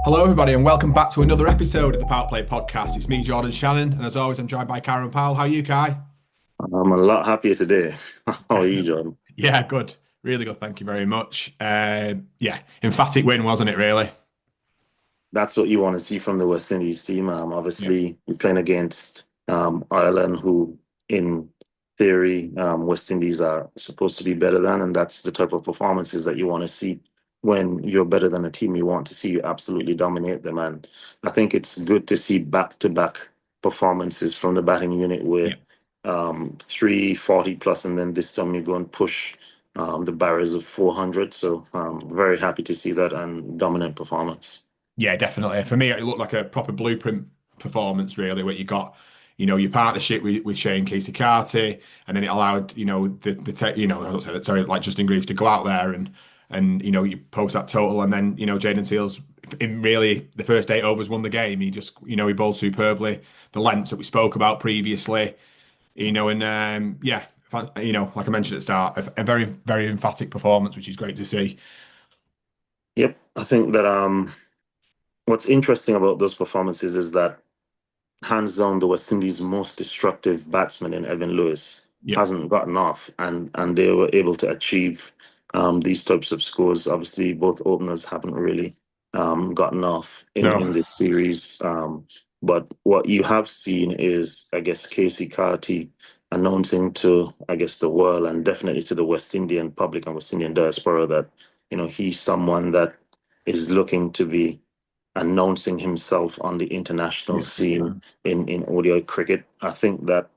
Hello, everybody, and welcome back to another episode of the PowettPlay Podcast. It's me, Jordan Shannon, and as always, I'm joined by Kieran Powell. How are you, Kai? I'm a lot happier today. How are you, John? Yeah, good. Really good. Thank you very much. Yeah, emphatic win, wasn't it, really? That's what you want to see from the West Indies team. Yeah. Obviously, you're playing against Ireland, who, in theory, West Indies are supposed to be better than, and that's the type of performances that you want to see when you're better than a team. You want to see you absolutely dominate them, and I think it's good to see back-to-back performances from the batting unit where Yeah. 340 plus, and then this time you go and push the barriers of 400. So very happy to see that and dominant performance. Yeah, definitely. For me, it looked like a proper blueprint performance, really, where you got, your partnership with Shane Keacy Carty, and then it allowed, I don't say that, sorry, like Justin Greaves to go out there and you post that total, and then Jayden Seales in really the first 8 overs won the game. He just, he bowled superbly. The lengths that we spoke about previously, and yeah, like I mentioned at the start, a very, very emphatic performance, which is great to see. Yep, I think that what's interesting about those performances is that hands down the West Indies' most destructive batsman in Evan Lewis Yeah. hasn't gotten off, and they were able to achieve these types of scores. Obviously, both openers haven't really gotten off in No. this series, but what you have seen is, I guess, Keacy Carty announcing to, I guess, the world and definitely to the West Indian public and West Indian diaspora that he's someone that is looking to be announcing himself on the international Yeah. scene in ODI cricket. I think that,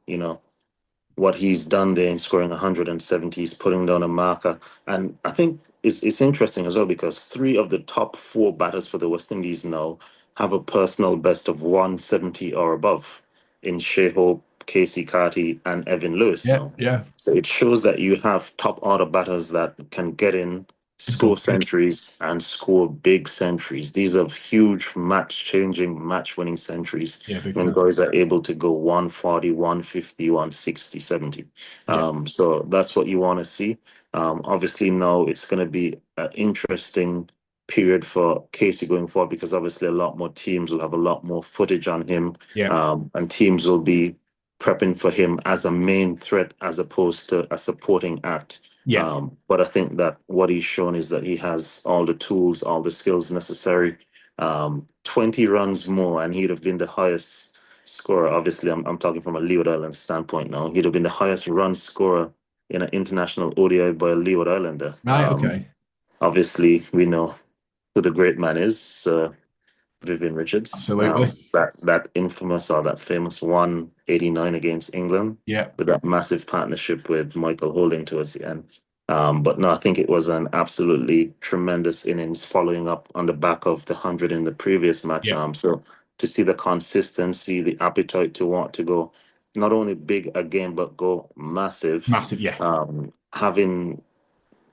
what he's done there in scoring 170, he's putting down a marker. And I think it's interesting as well because three of the top four batters for the West Indies now have a personal best of 170 or above in Shea Hope, Keacy Carty, and Evan Lewis Yeah. now. Yeah. So it shows that you have top order batters that can get in, score centuries, and score big centuries. These are huge match changing, match winning centuries Yeah, big when time. guys are able to go 140, 150, 160, 70. Yeah. So that's what you want to see. Obviously, now it's going to be an interesting period for Casey going forward because obviously a lot more teams will have a lot more footage on him, Yeah. and teams will be prepping for him as a main threat as opposed to a supporting act. Yeah. But I think that what he's shown is that he has all the tools, all the skills necessary. 20 runs more, and he'd have been the highest scorer. Obviously, I'm talking from a Leeward Island standpoint now. He'd have been the highest run scorer in an international ODI by a Leeward Islander. Right. Okay. Obviously, we know who the great man is, Vivian Richards. Absolutely. That infamous or that famous 189 against England Yeah. with that massive partnership with Michael Holding towards the end. But no, I think it was an absolutely tremendous innings following up on the back of the 100 in the previous match. Yeah. So to see the consistency, the appetite to want to go not only big again, but go massive, Massive. Yeah. having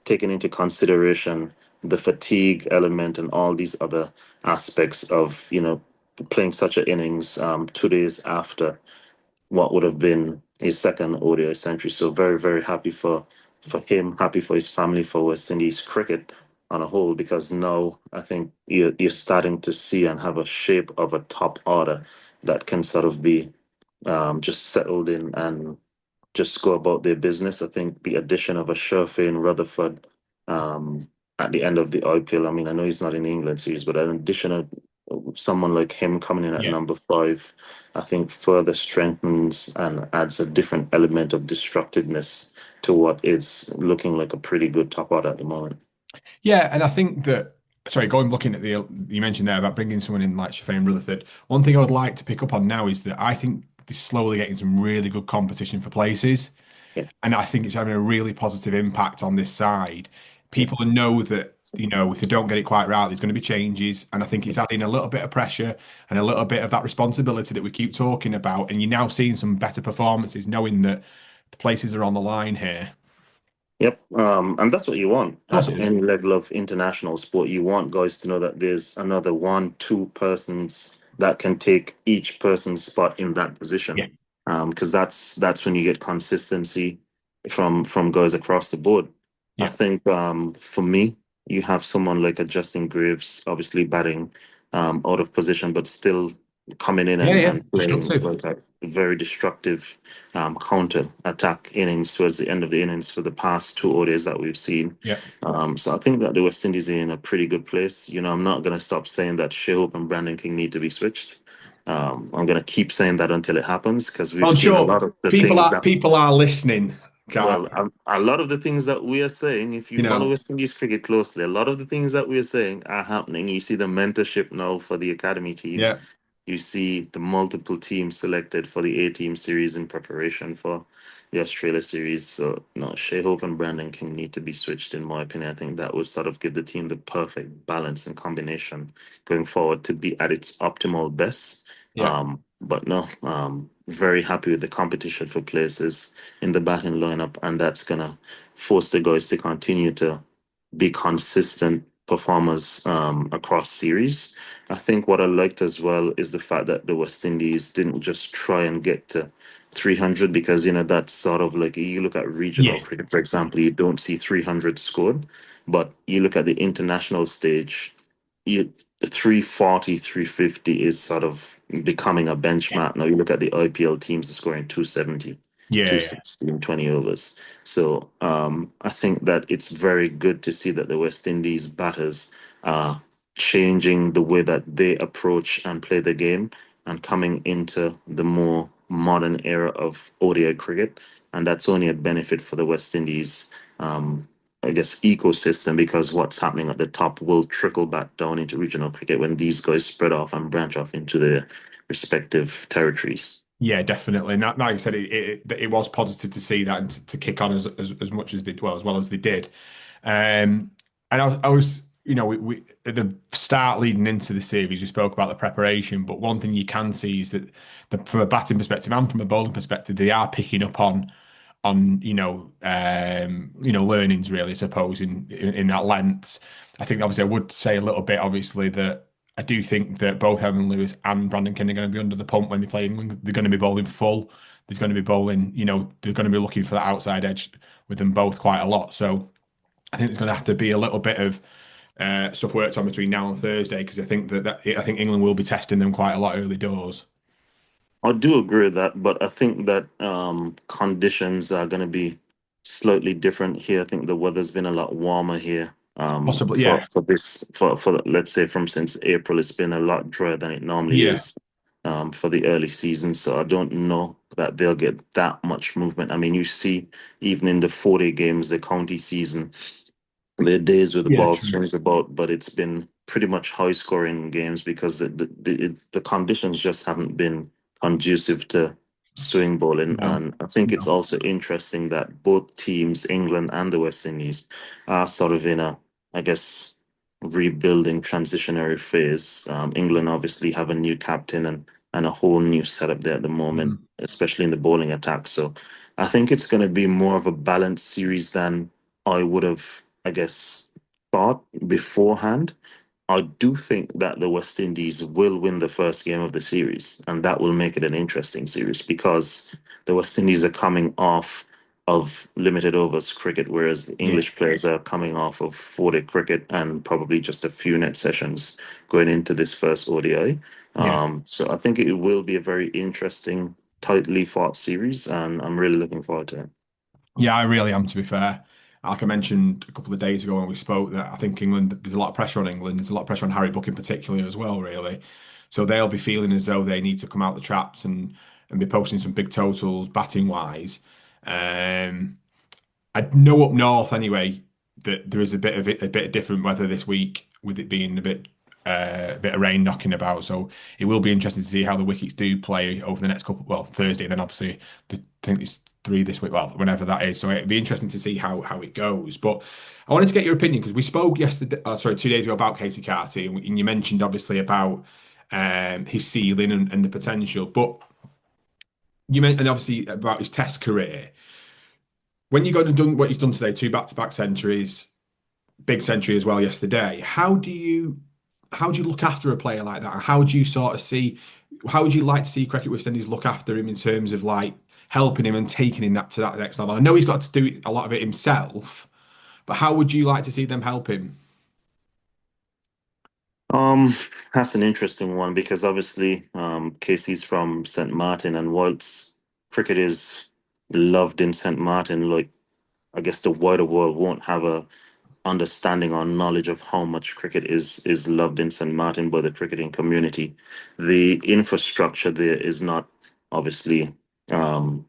taken into consideration the fatigue element and all these other aspects of, playing such an innings 2 days after what would have been his second ODI century. So very, very happy for him, happy for his family, for West Indies cricket on a whole, because now I think you're starting to see and have a shape of a top order that can sort of be just settled in and just go about their business. I think the addition of a Sherfane Rutherford at the end of the IPL, I mean, I know he's not in the England series, but an addition of someone like him coming in at Yeah. number five, I think further strengthens and adds a different element of destructiveness to what is looking like a pretty good top order at the moment. Yeah. And I think that, sorry, going looking at you mentioned there about bringing someone in like Shafane Rutherford. One thing I would like to pick up on now is that I think they're slowly getting some really good competition for places. Yeah, And I think it's having a really positive impact on this side. yeah, People know that, if they don't get it quite right, there's going to be changes. And I think it's adding a little bit of pressure and a little bit of that responsibility that we keep talking about. And you're now seeing some better performances, knowing that the places are on the line here. yep. And that's what you want Of course at it is. any level of international sport. You want guys to know that there's another one, two persons that can take each person's spot in that position. Yeah. Because that's when you get consistency from guys across the board. I Yeah. think for me, you have someone like a Justin Graves, obviously batting out of position, but still coming in Yeah, yeah, and playing destructive. like a very destructive counter attack innings towards the end of the innings for the past two ODIs that we've seen. Yeah. So I think that the West Indies are in a pretty good place. I'm not going to stop saying that Shea Hope and Brandon King need to be switched. I'm going to keep saying that until it happens because we've I'm seen a sure lot of the people things are that people are listening, well, Carl. a lot of the things that we are saying, if you You follow know, West Indies cricket closely, a lot of the things that we are saying are happening. You see the mentorship now for the academy team. yeah, You see the multiple teams selected for the A-team series in preparation for the Australia series. So, no, Shea Hope and Brandon King need to be switched, in my opinion. I think that would sort of give the team the perfect balance and combination going forward to be at its optimal best. yeah. But no, very happy with the competition for places in the batting lineup, and that's gonna force the guys to continue to be consistent performers across series. I think what I liked as well is the fact that the West Indies didn't just try and get to 300 because that's sort of like you look at regional Yeah. cricket, for example, you don't see 300 scored, but you look at the international stage, you 340, 350 is sort of becoming a benchmark. Now you look at the IPL teams are scoring 270, Yeah, yeah. 260 in 20 overs. So I think that it's very good to see that the West Indies batters are changing the way that they approach and play the game and coming into the more modern era of ODI cricket. And that's only a benefit for the West Indies, I guess, ecosystem because what's happening at the top will trickle back down into regional cricket when these guys spread off and branch off into their respective territories. Yeah, definitely. And like I said, it was positive to see that and to kick on as much as they as well as they did. And I was we at the start leading into the series, we spoke about the preparation, but one thing you can see is that from a batting perspective and from a bowling perspective, they are picking up on learnings really, I suppose in that length. I think obviously I would say a little bit obviously that I do think that both Evan Lewis and Brandon King are going to be under the pump when they play England. They're going to be bowling full. They're going to be bowling, they're going to be looking for that outside edge with them both quite a lot. So I think there's going to have to be a little bit of stuff worked on between now and Thursday because I think I think England will be testing them quite a lot early doors. I do agree with that, but I think that conditions are going to be slightly different here. I think the weather's been a lot warmer here. Possibly, For yeah, let's say from since April, it's been a lot drier than it normally yeah, is for the early season. So I don't know that they'll get that much movement. I mean, you see, even in the 40 games, the county season, there are days where the yeah, ball true. swings about, but it's been pretty much high scoring games because the conditions just haven't been conducive to swing bowling. No, And I think it's no, also interesting that both teams, England and the West Indies, are sort of in a, I guess, rebuilding transitionary phase. England obviously have a new captain and a whole new setup there at the moment, mm, especially in the bowling attack. So I think it's going to be more of a balanced series than I would have, I guess, thought beforehand. I do think that the West Indies will win the first game of the series, and that will make it an interesting series because the West Indies are coming off of limited overs cricket, whereas the yeah, English players are coming off of 40 cricket and probably just a few net sessions going into this first ODI. yeah. So I think it will be a very interesting, tightly fought series, and I'm really looking forward to it. Yeah, I really am, to be fair. Like I mentioned a couple of days ago when we spoke, that I think England, there's a lot of pressure on England. There's a lot of pressure on Harry Buck in particular as well, really. So they'll be feeling as though they need to come out the traps and be posting some big totals batting wise. Um, I know up north anyway that there is a bit of different weather this week with it being a bit of rain knocking about. So it will be interesting to see how the wickets do play over the next couple. Well, Thursday, then obviously I think it's three this week. Well, whenever that is. So it'd be interesting to see how it goes. But I wanted to get your opinion because we spoke yesterday. Sorry, 2 days ago about Keacy Carty, and you mentioned obviously about his ceiling and the potential, but you mentioned obviously about his Test career. When you got and done what you've done today, two back-to-back centuries, big century as well yesterday. How do you look after a player like that? How do you sort of see how would you like to see Cricket West Indies look after him in terms of like helping him and taking him that to that next level? I know he's got to do a lot of it himself, but how would you like to see them help him? Um, that's an interesting one because obviously, Casey's from St. Martin, and whilst cricket is loved in St. Martin, like I guess the wider world won't have a understanding or knowledge of how much cricket is loved in St. Martin by the cricketing community. The infrastructure there is not obviously um,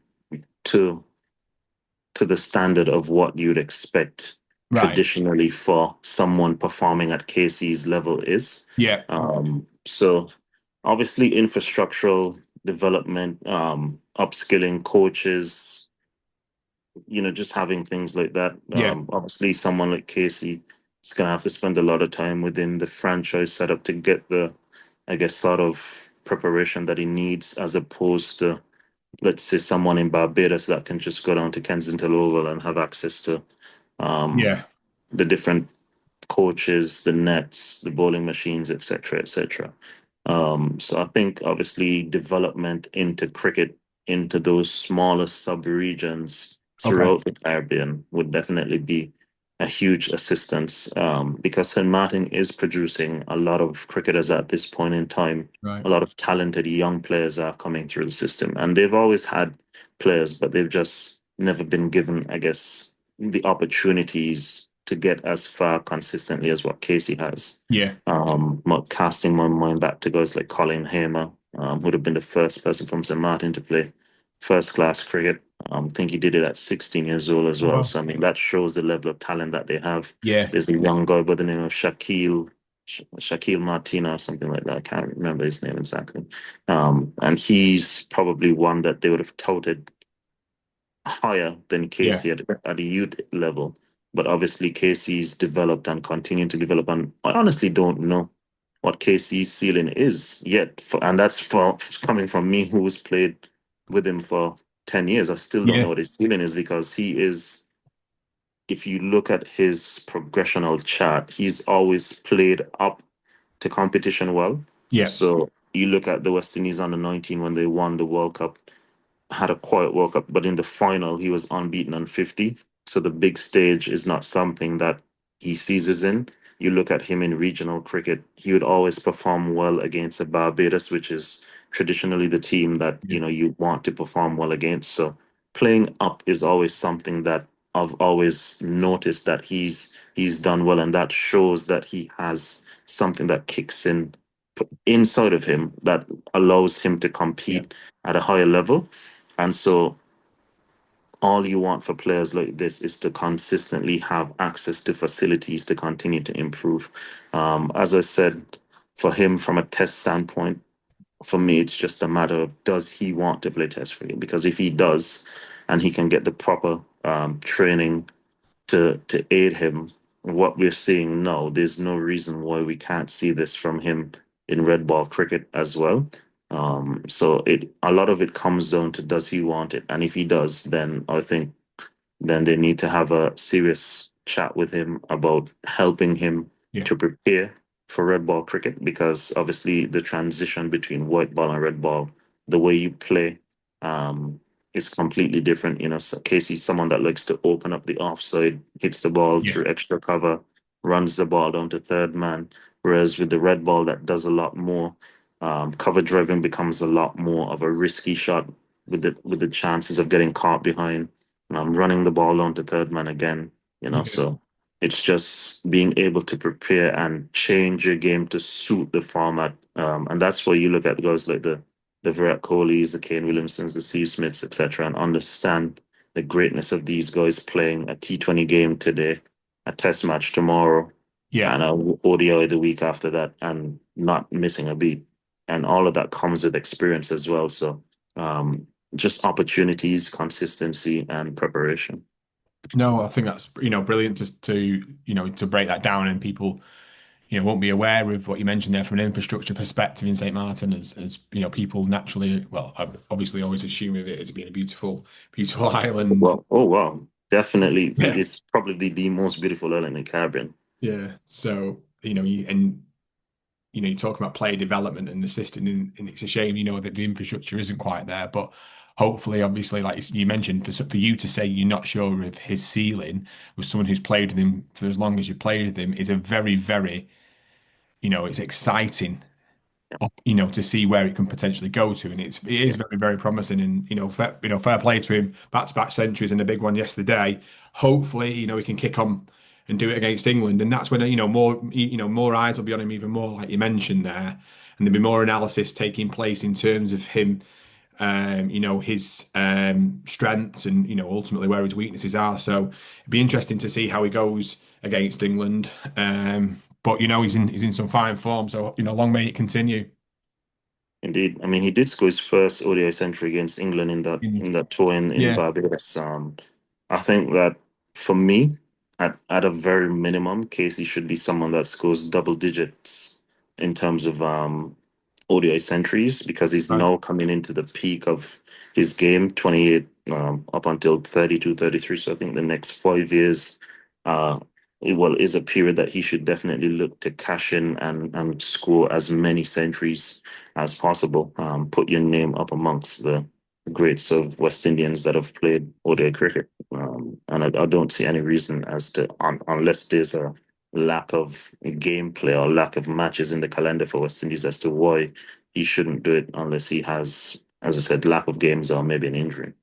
to to the standard of what you'd expect Right. traditionally for someone performing at Casey's level is. Yeah. So obviously infrastructural development, upskilling coaches, just having things like that. Yeah. Obviously, someone like Casey is going to have to spend a lot of time within the franchise setup to get the, I guess, sort of preparation that he needs, as opposed to, let's say, someone in Barbados that can just go down to Kensington Oval and have access to um, Yeah. the different coaches, the nets, the bowling machines, etc., etc. So I think obviously development into cricket into those smaller sub-regions Okay. throughout the Caribbean would definitely be a huge assistance because St. Martin is producing a lot of cricketers at this point in time. Right. A lot of talented young players are coming through the system, and they've always had players, but they've just never been given, I guess, the opportunities to get as far consistently as what Casey has. Yeah. Casting my mind back to guys like Colin Hamer, would have been the first person from St. Martin to play first class cricket. I think he did it at 16 years old as Oh, well. well. So, I mean, that shows the level of talent that they have. Yeah. There's a young guy by the name of Shaquille Martina or something like that. I can't remember his name exactly. And he's probably one that they would have touted higher than Yeah. Casey at a youth level. But obviously, Casey's developed and continuing to develop. And I honestly don't know what Casey's ceiling is yet. And that's for coming from me, who's played with him for 10 years. I still don't know Yeah. what his ceiling is because he is, if you look at his progressional chart, he's always played up to competition well. Yeah. So you look at the West Indies under 19 when they won the World Cup, had a quiet World Cup, but in the final, he was unbeaten on 50. So the big stage is not something that he seizes in. You look at him in regional cricket, he would always perform well against a Barbados, which is traditionally the team that, Yeah. you want to perform well against. So playing up is always something that I've always noticed that he's done well, and that shows that he has something that kicks in inside of him that allows him to Yeah. compete at a higher level. And so all you want for players like this is to consistently have access to facilities to continue to improve. As I said, for him, from a test standpoint, for me, it's just a matter of does he want to play test cricket? Because if he does, and he can get the proper training to aid him, what we're seeing now, there's no reason why we can't see this from him in red ball cricket as well. So a lot of it comes down to does he want it, and if he does, then I think then they need to have a serious chat with him about helping him Yeah. to prepare for red ball cricket because obviously the transition between white ball and red ball, the way you play, um, is completely different. So Casey's someone that likes to open up the offside, hits the ball Yeah. through extra cover, runs the ball down to third man. Whereas with the red ball, that does a lot more. Cover driving becomes a lot more of a risky shot with the chances of getting caught behind. And I'm running the ball on to third man again, Yeah. so it's just being able to prepare and change your game to suit the format. And that's where you look at guys like the Virat Kohlis, the Kane Williamsons, the Steve Smiths, etc., and understand the greatness of these guys playing a T20 game today, a test match tomorrow, Yeah. and a ODI the week after that, and not missing a beat. And all of that comes with experience as well. So just opportunities, consistency, and preparation. No, I think that's brilliant just to break that down and people won't be aware of what you mentioned there from an infrastructure perspective in St. Martin as people naturally, well, I obviously always assume of it as being a beautiful, beautiful island. Well, oh wow, definitely, Yeah. it's probably the most beautiful island in the Caribbean. Yeah. So, you talk about player development and assisting, and it's a shame, that the infrastructure isn't quite there. But hopefully, obviously, like you mentioned, for you to say you're not sure of his ceiling with someone who's played with him for as long as you played with him is a very, very, it's exciting, to see where it can potentially go to, and it is Yeah, very, very promising. And fair play to him, back-to-back centuries and a big one yesterday. Hopefully, he can kick on and do it against England, and that's when more eyes will be on him even more, like you mentioned there, and there'll be more analysis taking place in terms of him, his strengths and ultimately where his weaknesses are. So it'd be interesting to see how he goes against England. But he's in some fine form, so long may it continue. indeed. I mean, he did score his first ODI century against England in that tour in Yeah, Barbados. I think that for me, at a very minimum, Casey should be someone that scores double digits in terms of ODI centuries because he's right. now coming into the peak of his game, 28 up until 32, 33. So I think the next 5 years, uh, is a period that he should definitely look to cash in and score as many centuries as possible. Put your name up amongst the greats of West Indians that have played ODI cricket. And I don't see any reason as to, unless there's a lack of gameplay or lack of matches in the calendar for West Indies as to why he shouldn't do it unless he has, as I said, lack of games or maybe an injury.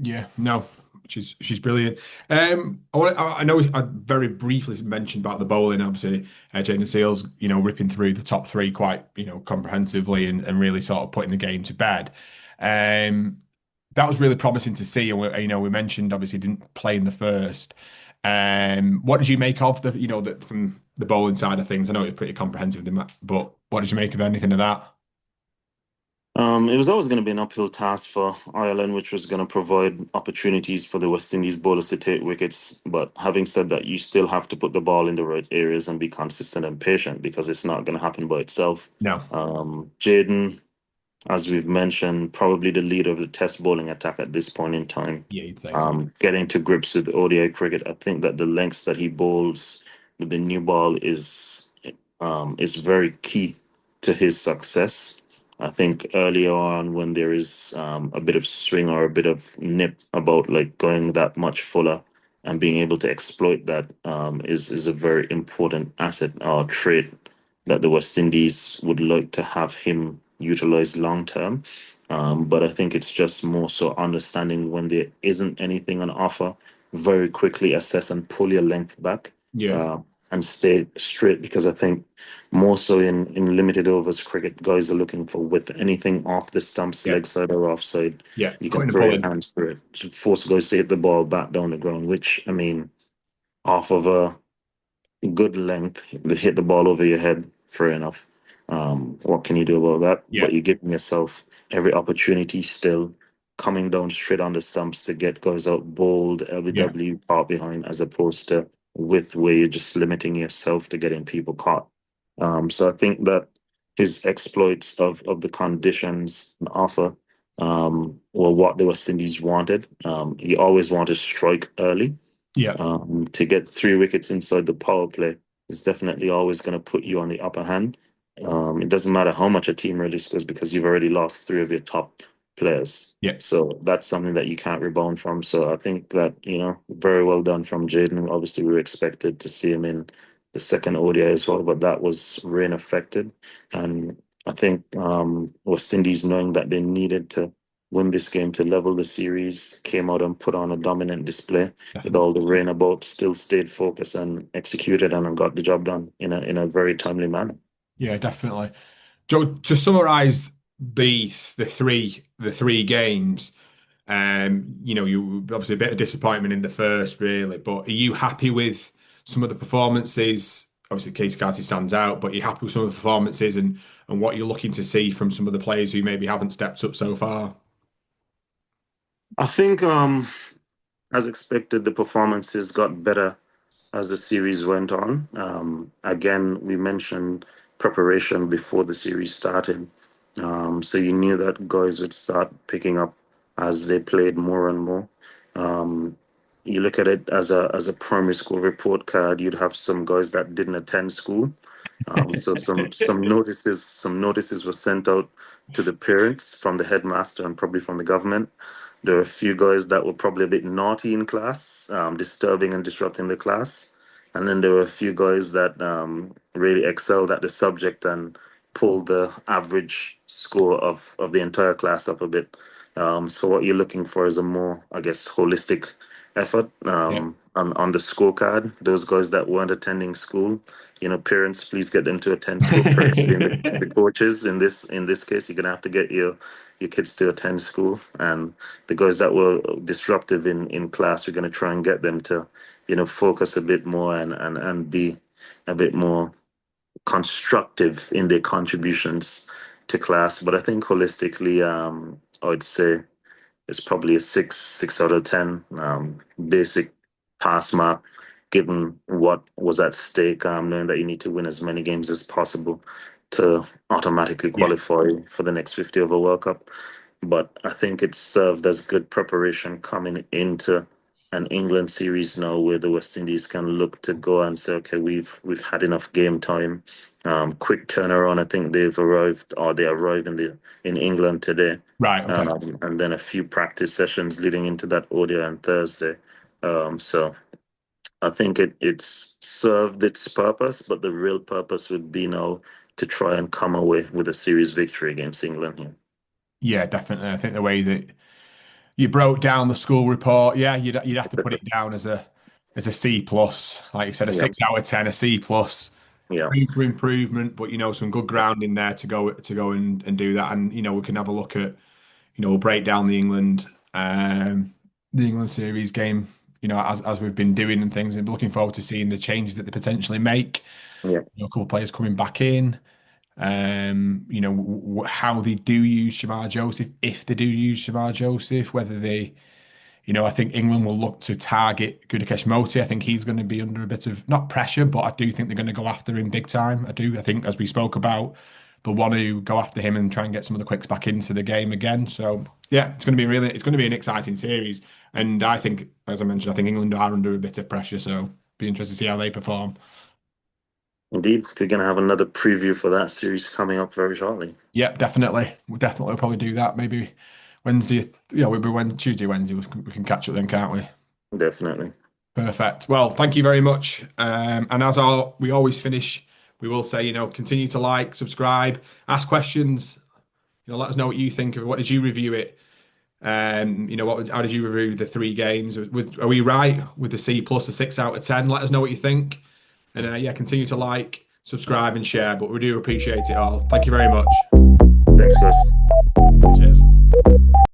Yeah, no, she's brilliant. I know I very briefly mentioned about the bowling. Obviously, Jayden Seales, ripping through the top three quite, comprehensively and really sort of putting the game to bed. Um, that was really promising to see. And we mentioned obviously didn't play in the first. What did you make of from the bowling side of things? I know it was pretty comprehensive, but what did you make of anything of that? It was always going to be an uphill task for Ireland, which was going to provide opportunities for the West Indies bowlers to take wickets. But having said that, you still have to put the ball in the right areas and be consistent and patient because it's not going to happen by itself. No. Jayden, as we've mentioned, probably the leader of the test bowling attack at this point in time. Yeah, you'd say so. Getting to grips with ODI cricket, I think that the lengths that he bowls with the new ball is very key to his success. I think earlier on, when there is a bit of swing or a bit of nip about like going that much fuller and being able to exploit that is a very important asset or trait that the West Indies would like to have him utilize long term. But I think it's just more so understanding when there isn't anything on offer, very quickly assess and pull your length back Yeah, uh, and stay straight because I think more so in limited overs cricket, guys are looking for width. Anything off the stumps, yeah, leg side or offside, yeah. you can Cutting the throw ball your in. hands through it to force guys to hit the ball back down the ground, which, I mean, off of a good length, they hit the ball over your head, fair enough. What can you do about that? Yeah, But you're giving yourself every opportunity still coming down straight on the stumps to get guys out bold, yeah, LBW, part behind, as opposed to with where you're just limiting yourself to getting people caught. So I think that his exploits of the conditions and offer were what the West Indies wanted. He always wanted to strike early yeah, to get 3 wickets inside the power play is definitely always going to put you on the upper hand. It doesn't matter how much a team really scores because you've already lost three of your top players. yeah. So that's something that you can't rebound from. So I think that, very well done from Jayden. Obviously, we were expected to see him in the second ODI as well, but that was rain affected. And I think West Indies, knowing that they needed to win this game to level the series, came out and put on a dominant display with Definitely. all the rain about, still stayed focused and executed and got the job done in a very timely manner. Yeah, definitely. Joe, to summarize the three games, you obviously a bit of disappointment in the first, really, but are you happy with some of the performances? Obviously, Keacy Carty stands out, but are you happy with some of the performances and what you're looking to see from some of the players who maybe haven't stepped up so far? I think, as expected, the performances got better as the series went on. Again, we mentioned preparation before the series started. So you knew that guys would start picking up as they played more and more. Um, you look at it as a primary school report card, you'd have some guys that didn't attend school. So some notices were sent out to the parents from the headmaster and probably from the government. There were a few guys that were probably a bit naughty in class, disturbing and disrupting the class. And then there were a few guys that really excelled at the subject and pulled the average score of the entire class up a bit. So what you're looking for is a more, I guess, holistic effort Yeah. on the scorecard. Those guys that weren't attending school, parents, please get them to attend school. Parents being the coaches in this case, you're gonna have to get your kids to attend school, and the guys that were disruptive in class, we're gonna try and get them to focus a bit more and be a bit more constructive in their contributions to class. But I think holistically, I would say it's probably a six out of 10. Basic pass mark, given what was at stake, knowing that you need to win as many games as possible to automatically Yeah. qualify for the next 50 over World Cup. But I think it served as good preparation coming into an England series now, where the West Indies can look to go and say, okay, we've had enough game time. Quick turnaround. I think they arrive in England today, Right. Okay. and then a few practice sessions leading into that ODI on Thursday. So I think it's served its purpose, but the real purpose would be now to try and come away with a series victory against England here. Yeah, definitely. I think the way that you broke down the school report, yeah, you'd have to put it down as a C plus, like you said, a Yeah, 6 out of 10, a C plus. yeah, Room for improvement, but some good ground in there to go and do that. And we can have a look at, we'll break down the England series game, as we've been doing and things, and looking forward to seeing the changes that they potentially make. yeah. A couple of players coming back in. How they do use Shamar Joseph, if they do use Shamar Joseph, whether they, I think England will look to target Gudakesh Moti. I think he's going to be under a bit of not pressure, but I do think they're going to go after him big time. I do. I think, as we spoke about, they'll want to go after him and try and get some of the quicks back into the game again. So yeah, it's going to be an exciting series. And I think, as I mentioned, I think England are under a bit of pressure. So be interested to see how they perform. Indeed, we're going to have another preview for that series coming up very shortly. Yep, definitely. We'll definitely probably do that. Maybe Wednesday. We'll be Tuesday, Wednesday. We can catch up then, can't we? Definitely. Perfect. Well, thank you very much. And we always finish, we will say, continue to like, subscribe, ask questions. Let us know what you think of it. What did you review it? How did you review the 3 games? Are we right with the C plus, the 6 out of 10? Let us know what you think. And yeah, continue to like, subscribe, and share. But we do appreciate it all. Thank you very much. Thanks, guys. Cheers.